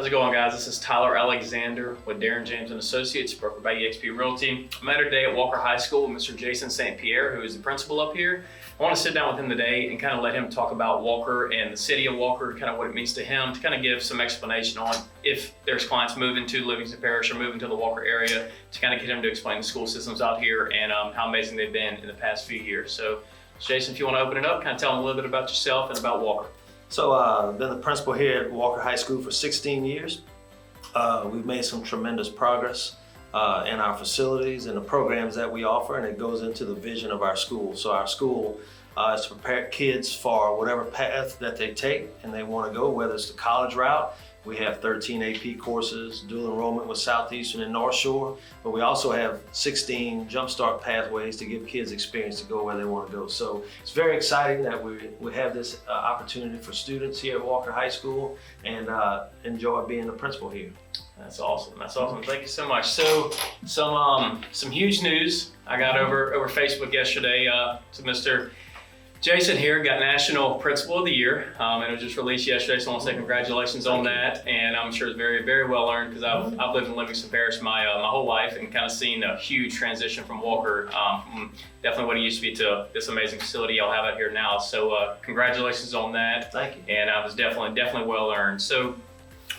How's it going, guys? This is Tyler Alexander with Darren, James & Associates, brokered by Realty. I'm here today at Walker High School with Mr. Jason St. Pierre, who is the principal up here. I want to sit down with him today and kind of let him talk about Walker and the city of Walker, kind of what it means to him, to kind of give some explanation on if there's clients moving to Livingston Parish or moving to the Walker area, to kind of get him to explain the school systems out here and how amazing they've been in the past few years. So, Jason, if you want to open it up, kind of tell him a little bit about yourself and about Walker. So I've been the principal here at Walker High School for 16 years. We've made some tremendous progress in our facilities and the programs that we offer, and it goes into the vision of our school. So our school is to prepare kids for whatever path that they take and they want to go, whether it's the college route. We have 13 AP courses, dual enrollment with Southeastern and North Shore, but we also have 16 jumpstart pathways to give kids experience to go where they want to go. So it's very exciting that we have this opportunity for students here at Walker High School, and enjoy being the principal here. That's awesome. That's awesome. Thank you so much. So some huge news I got over Facebook yesterday. To Mr. Jason here got National Principal of the Year, and it was just released yesterday, so I want to say congratulations on that, and I'm sure it's very, very well earned, because I've lived in Livingston Parish my whole life and kind of seen a huge transition from Walker, from definitely what it used to be to this amazing facility y'all have out here now. So congratulations on that. Thank you. And it was definitely well earned. So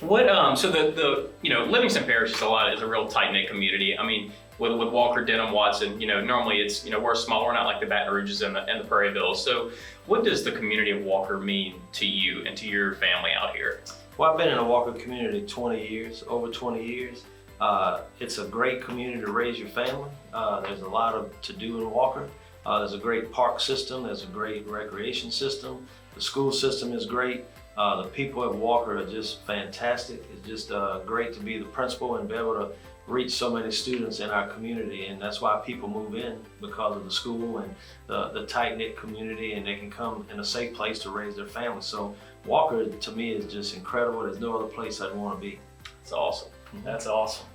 what so the Livingston Parish is a real tight-knit community. I mean, with Walker, Denham, Watson, normally it's, we're small, we're not like the Baton Rouges and the Prairieville. So what does the community of Walker mean to you and to your family out here? Well, I've been in the Walker community over 20 years. It's a great community to raise your family. There's a lot to do in Walker. There's a great park system, there's a great recreation system. The school system is great. The people at Walker are just fantastic. It's just great to be the principal and be able to reach so many students in our community, and that's why people move in, because of the school and the tight-knit community, and they can come in a safe place to raise their family. So Walker, to me, is just incredible. There's no other place I'd want to be. That's awesome. That's awesome.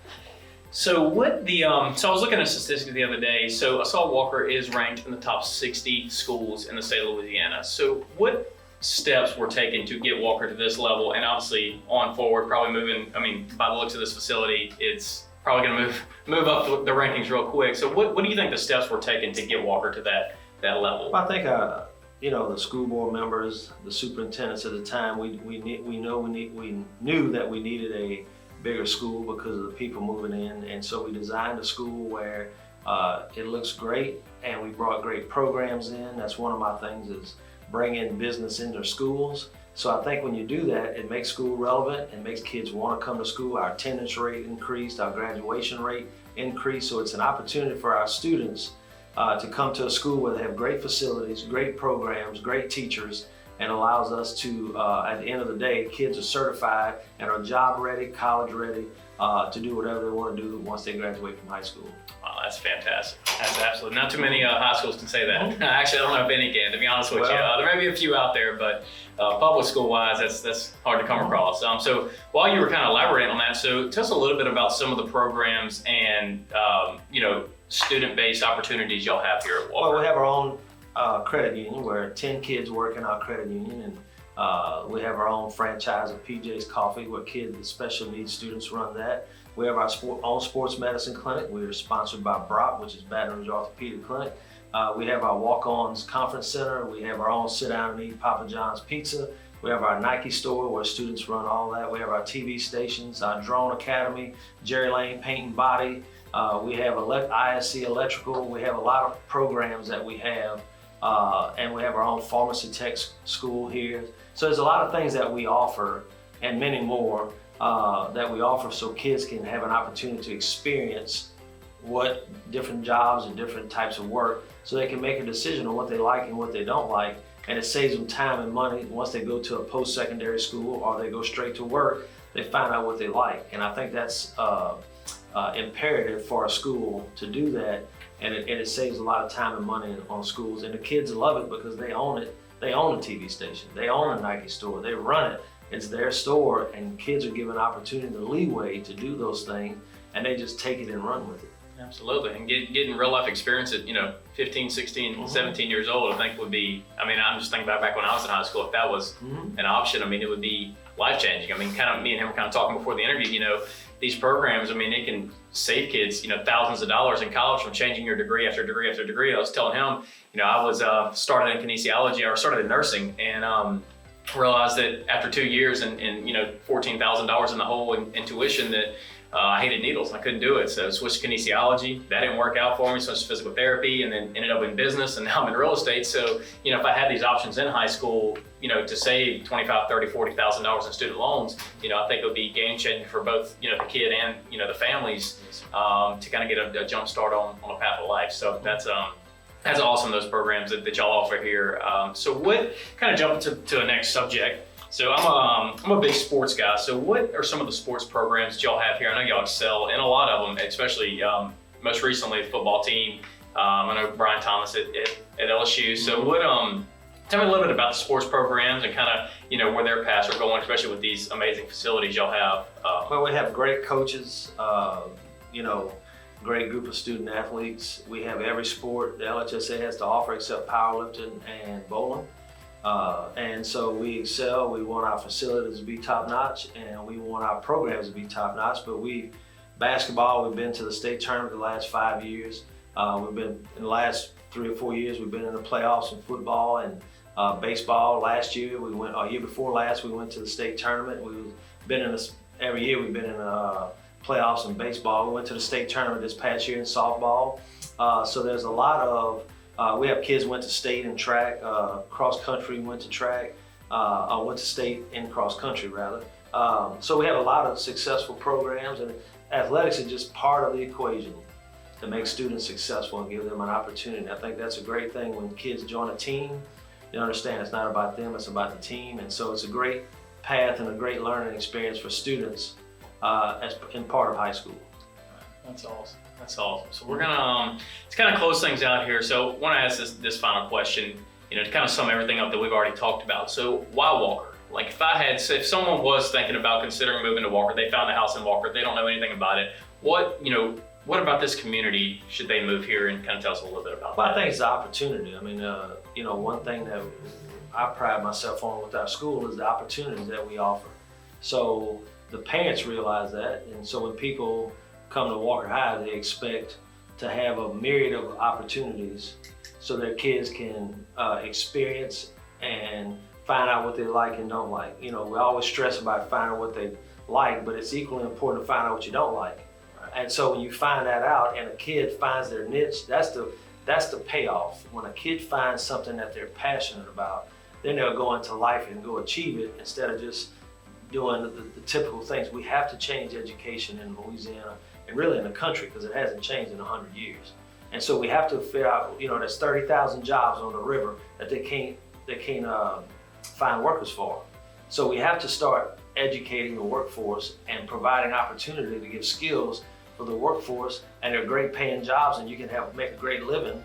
So so I was looking at statistics the other day. So I saw Walker is ranked in the top 60 schools in the state of Louisiana. So what steps were taken to get Walker to this level, and obviously on forward, probably moving, by the looks of this facility, it's probably going to move up the rankings real quick. So what do you think the steps were taken to get Walker to that level? I think the school board members, the superintendents at the time, we knew that we needed a bigger school because of the people moving in, and so we designed a school where it looks great, and we brought great programs in. That's one of my things, is bringing business into schools. So I think when you do that, it makes school relevant, it makes kids want to come to school. Our attendance rate increased, our graduation rate increased, so it's an opportunity for our students to come to a school where they have great facilities, great programs, great teachers, and allows us to, at the end of the day, kids are certified and are job ready, college ready, to do whatever they want to do once they graduate from high school. Wow, that's fantastic. That's absolutely, not too many high schools can say that. Actually, I don't know if any can, to be honest with you. There may be a few out there, but public school wise, that's hard to come across. So while you were kind of elaborating on that, so tell us a little bit about some of the programs and student-based opportunities y'all have here at Walker. Well, we have our own credit union where 10 kids work in our credit union, and we have our own franchise of PJ's Coffee where kids with special needs students run that. We have our own sports medicine clinic. We are sponsored by Brock, which is Baton Rouge Orthopedic Clinic. We have our Walk-Ons Conference Center. We have our own sit down and eat Papa John's Pizza. We have our Nike store where students run all that. We have our TV stations, our Drone Academy, Jerry Lane Paint and Body. We have ISC Electrical. We have a lot of programs that we have. And we have our own pharmacy tech school here. So there's a lot of things that we offer, and many more that we offer, so kids can have an opportunity to experience what different jobs and different types of work, so they can make a decision on what they like and what they don't like. And it saves them time and money. Once they go to a post-secondary school or they go straight to work, they find out what they like. And I think that's imperative for a school to do that. And it saves a lot of time and money on schools. And the kids love it because they own it. They own a TV station. They own a Nike store. They run it. It's their store, and kids are given opportunity, the leeway to do those things, and they just take it and run with it. Absolutely, and getting real life experience at 15, 16, 17 years old, I think would be, I'm just thinking back when I was in high school, if that was an option, it would be life changing. I mean, kind of me and him were kind of talking before the interview, you know, these programs, I mean, it can save kids, you know, thousands of dollars in college from changing your degree after degree after degree. I was telling him, you know, I was started in kinesiology, or started in nursing, and realized that after 2 years and you know, $14,000 in the hole in tuition, that I hated needles. I couldn't do it. So I switched to kinesiology. That didn't work out for me. Switched to physical therapy, and then ended up in business, and now I'm in real estate. So, you know, if I had these options in high school, you know, to save $25,000, $30,000, $40,000 in student loans, you know, I think it would be game changing for both, you know, the kid and, you know, the families to kind of get a jump start on a path of life. So that's awesome, those programs that y'all offer here. So what, kind of jump to the next subject. So I'm a big sports guy. So what are some of the sports programs that y'all have here? I know y'all excel in a lot of them, especially most recently the football team. I know Brian Thomas at LSU. So what, tell me a little bit about the sports programs and kind of, you know, where their paths are going, especially with these amazing facilities y'all have. Well, we have great coaches, you know, great group of student athletes. We have every sport the LHSA has to offer except powerlifting and bowling. And so we excel. We want our facilities to be top notch, and we want our programs to be top notch. But basketball, we've been to the state tournament the last 5 years. We've been, in the last 3 or 4 years, we've been in the playoffs in football and baseball. Last year, year before last, we went to the state tournament. We've been in this, every year we've been in playoffs in baseball. We went to the state tournament this past year in softball. So there's a lot of, we have kids went to state in track, cross country went to track, went to state in cross country rather. So we have a lot of successful programs, and athletics is just part of the equation to make students successful and give them an opportunity. I think that's a great thing when kids join a team. They understand it's not about them, it's about the team. And so it's a great path and a great learning experience for students as in part of high school. That's awesome. That's awesome. So we're gonna to kind of close things out here. So I want to ask this final question, you know, to kind of sum everything up that we've already talked about. So why Walker? Like if someone was thinking about considering moving to Walker, they found a house in Walker, they don't know anything about it. What about this community should they move here, and kind of tell us a little bit about that? Well, I think it's the opportunity. I mean, you know, one thing that I pride myself on with our school is the opportunities that we offer. So the parents realize that, and so when people come to Walker High, they expect to have a myriad of opportunities so their kids can experience and find out what they like and don't like. You know, we always stress about finding what they like, but it's equally important to find out what you don't like. And so when you find that out and a kid finds their niche, that's the payoff. When a kid finds something that they're passionate about, then they'll go into life and go achieve it instead of just doing the typical things. We have to change education in Louisiana and really in the country, because it hasn't changed in 100 years. And so we have to figure out, you know, there's 30,000 jobs on the river that they can't find workers for. So we have to start educating the workforce and providing opportunity to give skills for the workforce, and they're great paying jobs, and you can make a great living